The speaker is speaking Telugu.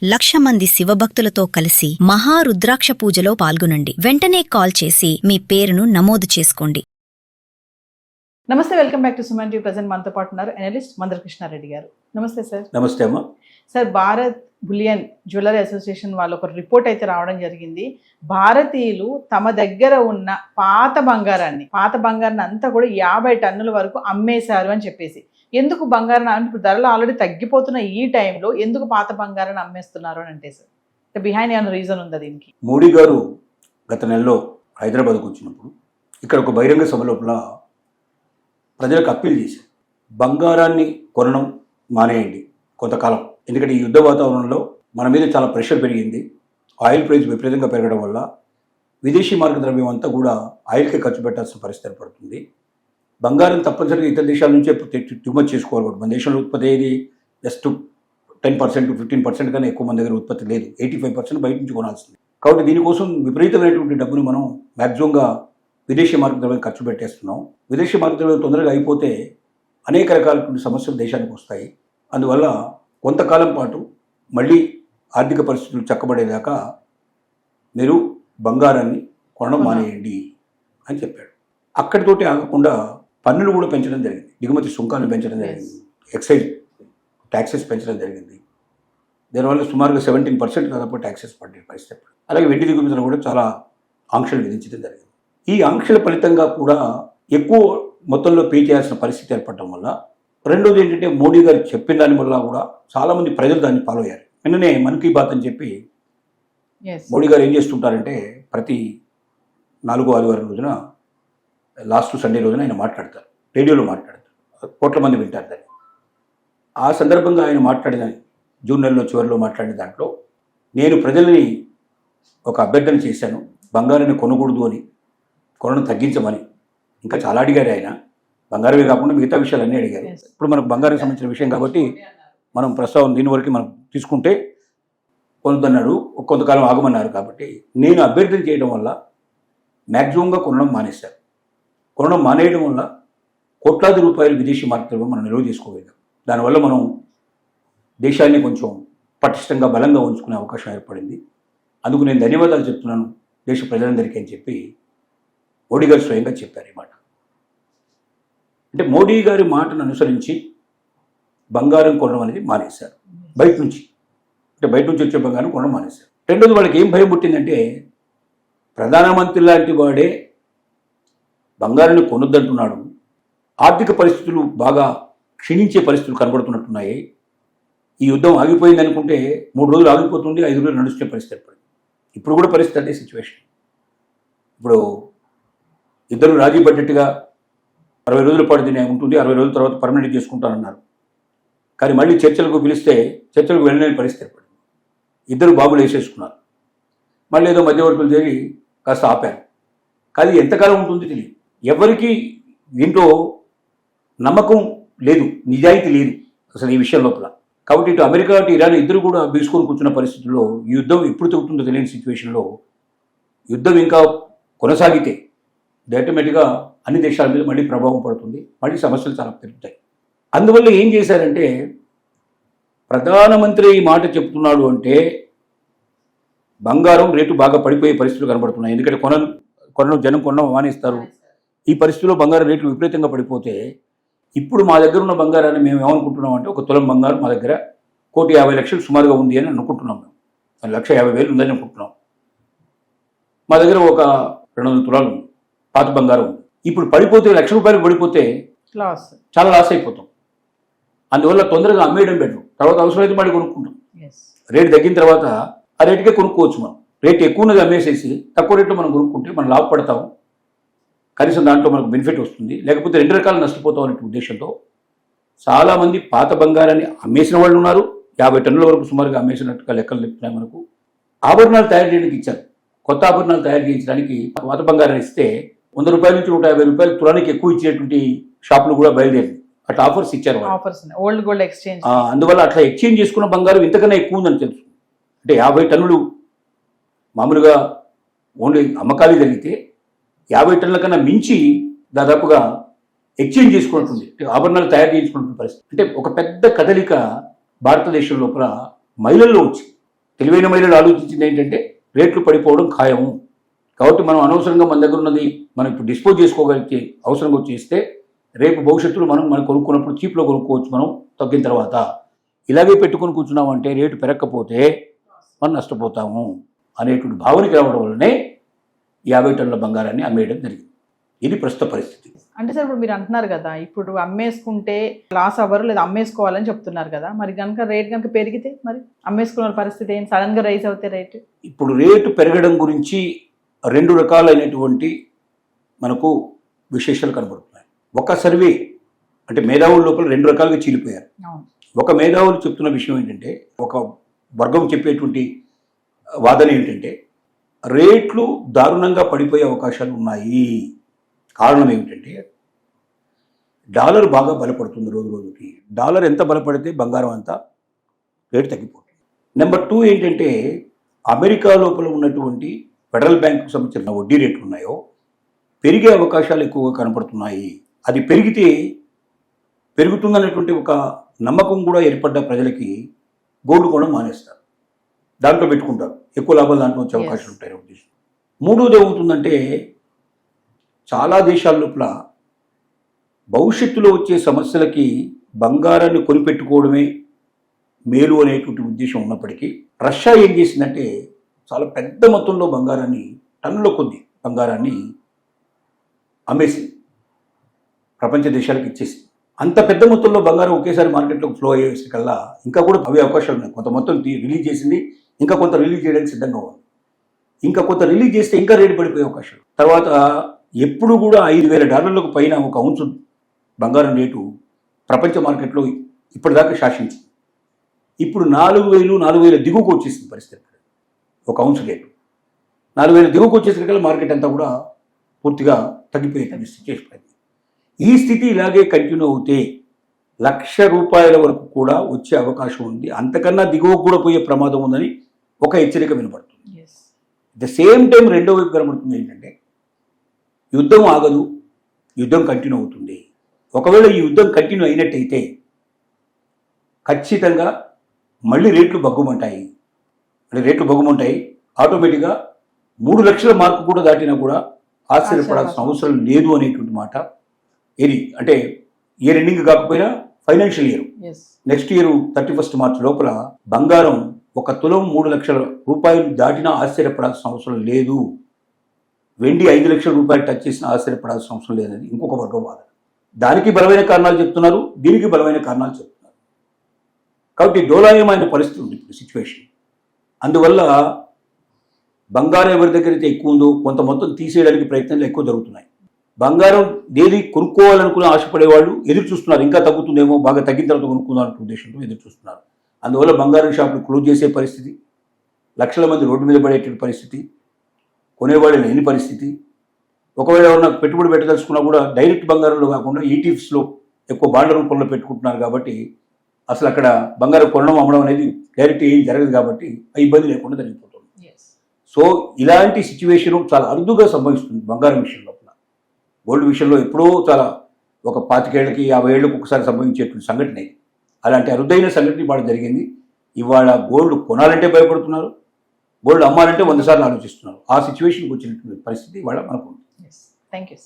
1,00,000 మంది శివభక్తులతో కలిసి మహారుద్రాక్ష పూజలో పాల్గొనండి. వెంటనే కాల్ చేసి మీ పేరును నమోదు చేసుకోండి. నమస్తే, welcome back to Suman TV. Present మనతో పాటు ఉన్నారు అనలిస్ట్ మందకృష్ణారెడ్డి గారు. నమస్తే సార్. నమస్తే అమ్మా. Sir, Bharat bullion jewellery association వాళ్ళు ఒక రిపోర్ట్ అయితే రావడం జరిగింది. భారతీయులు తమ దగ్గర ఉన్న పాత బంగారాన్ని అంతా కూడా 50 టన్నుల వరకు అమ్మేశారు అని చెప్పేసి. ఎందుకు బంగారం అంటే ఇప్పుడు ధరలు ఆల్రెడీ తగ్గిపోతున్న ఈ టైంలో ఎందుకు పాత బంగారాన్ని అమ్మేస్తున్నారు అని అంటే సార్, బిహైండ్ ఏమైనా రీజన్ ఉందా దీనికి? మోడీ గారు గత నెలలో హైదరాబాద్కు వచ్చినప్పుడు ఇక్కడ ఒక బహిరంగ సభ లోపల ప్రజలకు అప్పీల్ చేశారు, బంగారాన్ని కొనడం మానేయండి కొంతకాలం. ఎందుకంటే ఈ యుద్ధ వాతావరణంలో మన మీద చాలా ప్రెషర్ పెరిగింది. ఆయిల్ ప్రైస్ విపరీతంగా పెరగడం వల్ల విదేశీ మార్గ ద్రవ్యం అంతా కూడా ఆయిల్కే ఖర్చు పెట్టాల్సిన పరిస్థితి ఏర్పడుతుంది. బంగారం తప్పనిసరిగా ఇతర దేశాల నుంచే దిగుమతి చేసుకోవాలి. మన దేశంలో ఉత్పత్తి అయ్యేది జస్ట్ 10% 15% కన్నా ఎక్కువ మన దగ్గర ఉత్పత్తి లేదు. 85% బయట నుంచి కొనాల్సింది. కాబట్టి దీనికోసం విపరీతమైనటువంటి డబ్బుని మనం మ్యాక్సిమంగా విదేశీ మార్గ ద్రవ్యం ఖర్చు పెట్టేస్తున్నాం. విదేశీ మార్గ ద్రవ్యం తొందరగా అయిపోతే అనేక రకాలైన సమస్యలు దేశానికి వస్తాయి. అందువల్ల కొంతకాలం పాటు మళ్ళీ ఆర్థిక పరిస్థితులు చక్కబడేదాకా మీరు బంగారాన్ని కొనడం మానేయండి అని చెప్పాడు. అక్కడితోటి ఆగకుండా పన్నులు కూడా పెంచడం జరిగింది. దిగుమతి సుంకాలు పెంచడం జరిగింది. ఎక్సైజ్ ట్యాక్సెస్ పెంచడం జరిగింది. దీనివల్ల సుమారుగా 17% దాదాపు ట్యాక్సెస్ పడే పరిస్థితి. అలాగే వెండి దిగుమతులు కూడా చాలా ఆంక్షలు విధించడం జరిగింది. ఈ ఆంక్షల ఫలితంగా కూడా ఎక్కువ మొత్తంలో పే చేయాల్సిన పరిస్థితి ఏర్పడటం వల్ల, రెండోది ఏంటంటే మోడీ గారు చెప్పిన దాని వల్ల కూడా చాలామంది ప్రజలు దాన్ని ఫాలో అయ్యారు. నిన్ననే మన్ కీ బాత్ అని చెప్పి మోడీ గారు ఏం చేస్తుంటారంటే ప్రతి 4వ ఆదివారం రోజున లాస్ట్ సండే రోజున ఆయన మాట్లాడతారు, రేడియోలో మాట్లాడతారు, కోట్ల మంది వింటారు దాన్ని. ఆ సందర్భంగా ఆయన మాట్లాడిన జూన్ నెలలో చివరిలో మాట్లాడిన దాంట్లో, నేను ప్రజల్ని ఒక అభ్యర్థన చేశాను, బంగారాన్ని కొనకూడదు అని, కొనడం తగ్గించమని. ఇంకా చాలా అడిగారు ఆయన, బంగారమే కాకుండా మిగతా విషయాలు అన్నీ అడిగారు. ఇప్పుడు మనకు బంగారం సంబంధించిన విషయం కాబట్టి మనం ప్రస్తుతం దీని వరకు మనం తీసుకుంటే కొనుద్దన్నాడు, కొంతకాలం ఆగమన్నారు. కాబట్టి నేను అభ్యర్థన చేయడం వల్ల మ్యాక్సిమంగా కొనడం మానేశారు. కొనడం మానేయడం వల్ల కోట్లాది రూపాయలు విదేశీ మార్కెట్లో మనం నిల్వ చేసుకోగలిగాం. దానివల్ల మనం దేశాన్ని కొంచెం పటిష్టంగా బలంగా ఉంచుకునే అవకాశం ఏర్పడింది. అందుకు నేను ధన్యవాదాలు చెప్తున్నాను దేశ ప్రజలందరికీ అని చెప్పి మోడీ గారు స్వయంగా చెప్పారు. ఈ మాట అంటే మోడీ గారి మాటను అనుసరించి బంగారం కొనడం అనేది మానేశారు. బయట నుంచి వచ్చే బంగారం కొనడం మానేశారు. రెండోది, వాళ్ళకి ఏం భయం పుట్టిందంటే, ప్రధానమంత్రి లాంటి వాడే బంగారాన్ని కొనొద్దంటున్నాడు, ఆర్థిక పరిస్థితులు బాగా క్షీణించే పరిస్థితులు కనబడుతున్నట్టున్నాయి, ఈ యుద్ధం ఆగిపోయింది అనుకుంటే 3 రోజులు ఆగిపోతుంది, 5 రోజులు నడుస్తున్న పరిస్థితి ఏర్పడింది. ఇప్పుడు కూడా పరిస్థితి అదే సిచ్యువేషన్. ఇప్పుడు ఇద్దరు రాజీ పడ్డట్టుగా 60 రోజుల పాటు దీని ఉంటుంది, 60 రోజుల తర్వాత పర్మనెంట్ చేసుకుంటానన్నారు. కానీ మళ్ళీ చర్చలకు పిలిస్తే చర్చలకు వెళ్ళలేని పరిస్థితి ఏర్పడింది. ఇద్దరు బాబులు వేసేసుకున్నారు. మళ్ళీ ఏదో మధ్యవర్తులు చేరి కాస్త ఆపారు. కానీ ఎంతకాలం ఉంటుంది తెలియదు. ఎవరికి దీంట్లో నమ్మకం లేదు, నిజాయితీ లేదు అసలు ఈ విషయం లోపల. కాబట్టి ఇటు అమెరికా అటు ఇరాన్ ఇద్దరు కూడా బీసుకొని కూర్చున్న పరిస్థితుల్లో, ఈ యుద్ధం ఎప్పుడు తగ్గుతుందో తెలియని సిచ్యువేషన్లో యుద్ధం ఇంకా కొనసాగితే ఆటోమేటిక్గా అన్ని దేశాల మీద మళ్ళీ ప్రభావం పడుతుంది, మళ్ళీ సమస్యలు చాలా పెరుగుతాయి. అందువల్ల ఏం చేశారంటే, ప్రధానమంత్రి ఈ మాట చెప్తున్నాడు అంటే బంగారం రేటు బాగా పడిపోయే పరిస్థితులు కనబడుతున్నాయి. ఎందుకంటే జనం కొనడం మానేస్తారు. ఈ పరిస్థితుల్లో బంగారం రేట్లు విపరీతంగా పడిపోతే, ఇప్పుడు మా దగ్గర ఉన్న బంగారాన్ని మేము ఏమనుకుంటున్నాం అంటే, ఒక తులం బంగారం మా దగ్గర 1,50,00,000 సుమారుగా ఉంది అని అనుకుంటున్నాం. మేము 1,50,000 ఉందని అనుకుంటున్నాం. మా దగ్గర ఒక 200 తులాలు ఉంది, పాత బంగారం ఉంది. ఇప్పుడు పడిపోతే ₹1,00,000 పడిపోతే చాలా లాస్ అయిపోతాం. అందువల్ల తొందరగా అమ్మేయడం బెటర్. తర్వాత అవసరమైతే మళ్ళీ కొనుక్కుంటాం. రేటు తగ్గిన తర్వాత ఆ రేటుకే కొనుక్కోవచ్చు. మనం రేటు ఎక్కువ ఉన్నది అమ్మేసేసి తక్కువ రేట్లో మనం కొనుక్కుంటే మనం లాభపడతాం, కనీసం దాంట్లో మనకు బెనిఫిట్ వస్తుంది. లేకపోతే 2 రకాలు నష్టపోతాం అనే ఉద్దేశంతో చాలామంది పాత బంగారాన్ని అమ్మేసిన వాళ్ళు ఉన్నారు. 50 టన్నుల వరకు సుమారుగా అమ్మేసినట్టుగా లెక్కలు చెప్తున్నాయి మనకు. ఆభరణాలు తయారు చేయడానికి ఇచ్చారు. కొత్త ఆభరణాలు తయారు చేయించడానికి పాత బంగారాన్ని ఇస్తే ₹100 నుంచి ₹150 తులానికి ఎక్కువ ఇచ్చేటువంటి షాపులు కూడా బయలుదేరింది. అట్లా ఆఫర్స్ ఇచ్చారు. Old gold exchange. అందువల్ల అట్లా ఎక్స్చేంజ్ చేసుకున్న బంగారం ఇంతకన్నా ఎక్కువ ఉందని తెలుసు. అంటే 50 టన్నులు మామూలుగా ఓన్లీ అమ్మకాలు జరిగితే 50 టన్నుల కన్నా మించి దాదాపుగా ఎక్స్చేంజ్ చేసుకున్నట్టుంది, ఆభరణాలు తయారు చేయించుకున్నటువంటి పరిస్థితి. అంటే ఒక పెద్ద కదలిక భారతదేశం లోపల మహిళల్లో వచ్చింది. తెలివైన మహిళలు ఆలోచించింది ఏంటంటే రేట్లు పడిపోవడం ఖాయము, కాబట్టి మనం అనవసరంగా మన దగ్గర ఉన్నది మనం ఇప్పుడు డిస్పోజ్ చేసుకోగలిగే అవసరం వచ్చేస్తే రేపు భవిష్యత్తులో మనం కొనుక్కున్నప్పుడు చీప్లో కొనుక్కోవచ్చు మనం తగ్గిన తర్వాత. ఇలాగే పెట్టుకొని కూర్చున్నామంటే రేటు పెరగకపోతే మనం నష్టపోతాము అనేటువంటి భావనకి రావడం వల్లనే 50 టన్నుల బంగారాన్ని అమ్మేయడం జరిగింది. ఇది ప్రస్తుత పరిస్థితి. అంటే సార్ ఇప్పుడు మీరు అంటున్నారు కదా, ఇప్పుడు అమ్మేసుకుంటే లాస్ అవ్వరు లేదా అమ్మేసుకోవాలని చెప్తున్నారు కదా, మరి కనుక రేట్ కనుక పెరిగితే మరి అమ్మేసుకున్న పరిస్థితి ఏంటి? సడన్గా రైజ్ అవుతే రేట్? ఇప్పుడు రేటు పెరగడం గురించి 2 రకాలైనటువంటి మనకు విశేషాలు కనబడుతున్నాయి. ఒక సర్వే అంటే మేధావుల లోపల 2 రకాలుగా చీలిపోయారు. ఒక మేధావులు చెప్తున్న విషయం ఏంటంటే, ఒక వర్గం చెప్పేటువంటి వాదన ఏంటంటే రేట్లు దారుణంగా పడిపోయే అవకాశాలు ఉన్నాయి. కారణం ఏమిటంటే డాలర్ బాగా బలపడుతుంది రోజు రోజుకి. డాలర్ ఎంత బలపడితే బంగారం అంతా రేటు తగ్గిపోతుంది. నెంబర్ 2 ఏంటంటే అమెరికా లోపల ఉన్నటువంటి ఫెడరల్ బ్యాంకుకు సంబంధించిన వడ్డీ రేట్లు ఉన్నాయో పెరిగే అవకాశాలు ఎక్కువగా కనపడుతున్నాయి. అది పెరిగితే పెరుగుతుందనేటువంటి ఒక నమ్మకం కూడా ఏర్పడ్డ ప్రజలకి గోల్డ్ కూడా మానేస్తారు, దాంట్లో పెట్టుకుంటారు, ఎక్కువ లాభాలు దాంట్లో వచ్చే అవకాశాలు ఉంటాయి ఉద్దేశం. 3వది ఏమవుతుందంటే చాలా దేశాల లోపల భవిష్యత్తులో వచ్చే సమస్యలకి బంగారాన్ని కొనిపెట్టుకోవడమే మేలు అనేటువంటి ఉద్దేశం ఉన్నప్పటికీ రష్యా ఏం చేసిందంటే చాలా పెద్ద మొత్తంలో బంగారాన్ని, టన్నుల కొద్ది బంగారాన్ని అమ్మేసింది, ప్రపంచ దేశాలకు ఇచ్చేసింది. అంత పెద్ద మొత్తంలో బంగారం ఒకేసారి మార్కెట్లోకి ఫ్లో అయ్యేసరికల్లా ఇంకా కూడా అవే అవకాశాలు ఉన్నాయి. కొంత మొత్తం రిలీజ్ చేసింది, ఇంకా కొంత రిలీజ్ చేయడానికి సిద్ధంగా ఉంది. ఇంకా కొంత రిలీజ్ చేస్తే ఇంకా రేటు పడిపోయే అవకాశాలు. తర్వాత ఎప్పుడు కూడా $5,000 పైన ఒక ఔన్సు బంగారం రేటు ప్రపంచ మార్కెట్లో ఇప్పటిదాకా శాసించింది. ఇప్పుడు 4,000 దిగువకు వచ్చేసింది పరిస్థితి. ఒక ఔన్స్ రేటు 4,000 దిగువకు వచ్చేసరికల్లా మార్కెట్ అంతా కూడా పూర్తిగా తగ్గిపోయే సిచ్యువేషన్. ఈ స్థితి ఇలాగే కంటిన్యూ అవుతే ₹1,00,000 వరకు కూడా వచ్చే అవకాశం ఉంది. అంతకన్నా దిగువకు కూడా పోయే ప్రమాదం ఉందని ఒక హెచ్చరిక వినపడుతుంది. ద సేమ్ టైం రెండో వైపు కనబడుతుంది ఏంటంటే యుద్ధం ఆగదు, యుద్ధం కంటిన్యూ అవుతుంది. ఒకవేళ ఈ యుద్ధం కంటిన్యూ అయినట్టయితే ఖచ్చితంగా మళ్ళీ రేట్లు బగ్గుమంటాయి. ఆటోమేటిక్గా 3 లక్షల మార్కు కూడా దాటినా కూడా ఆశ్చర్యపడాల్సిన అవసరం లేదు అనేటువంటి మాట. ఇది అంటే ఇయర్ ఎండింగ్ కాకపోయినా ఫైనాన్షియల్ ఇయర్ నెక్స్ట్ ఇయర్ 31 మార్చి లోపల బంగారం 1 తులం 3 లక్షల రూపాయలు దాటినా ఆశ్చర్యపడాల్సిన అవసరం లేదు. వెండి 5 లక్షల రూపాయలు టచ్ చేసినా ఆశ్చర్యపడాల్సిన అవసరం లేదని ఇంకొక వర్గం వాదన. దానికి బలమైన కారణాలు చెప్తున్నారు, దీనికి బలమైన కారణాలు చెప్తున్నారు. కాబట్టి డోలాయమైన పరిస్థితి ఉంది ఇప్పుడు సిచ్యువేషన్. అందువల్ల బంగారం ఎవరి దగ్గర అయితే ఎక్కువ ఉందో కొంత మొత్తం తీసేయడానికి ప్రయత్నాలు ఎక్కువ జరుగుతున్నాయి. బంగారం డైలీ కొనుక్కోవాలనుకుని ఆశపడే వాళ్ళు ఎదురు చూస్తున్నారు, ఇంకా తగ్గుతుందేమో, బాగా తగ్గిన తర్వాత కొనుక్కుందాం అనే ఉద్దేశంతో ఎదురు చూస్తున్నారు. అందువల్ల బంగారం షాపులు క్లోజ్ చేసే పరిస్థితి, లక్షల మంది రోడ్డు మీద పడేటువంటి పరిస్థితి, కొనేవాళ్ళు లేని పరిస్థితి. ఒకవేళ ఎవరన్నా పెట్టుబడి పెట్టదలుచుకున్నా కూడా డైరెక్ట్ బంగారంలో కాకుండా ఈటీఎఫ్స్లో ఎక్కువ బాండ్ల రూపంలో పెట్టుకుంటున్నారు. కాబట్టి అసలు అక్కడ బంగారం కొనడం అమ్మడం అనేది డైరెక్ట్ ఏం జరగదు, కాబట్టి ఆ ఇబ్బంది లేకుండా జరిగిపోతుంది. సో ఇలాంటి సిచ్యువేషన్ చాలా అరుదుగా సంభవిస్తుంది బంగారం విషయంలో. గోల్డ్ విషయంలో ఎప్పుడో చాలా ఒక 25 ఏళ్ళకి 50 ఏళ్ళకి ఒకసారి సంభవించేటువంటి సంఘటన ఇది. అలాంటి అరుదైన సంఘటన ఇవాళ జరిగింది. ఇవాళ గోల్డ్ కొనాలంటే భయపడుతున్నారు, గోల్డ్ అమ్మాలంటే 100 సార్లు ఆలోచిస్తున్నారు. ఆ సిచ్యువేషన్కి వచ్చినటువంటి పరిస్థితి ఇవాళ మనకు ఉంది. Thank you.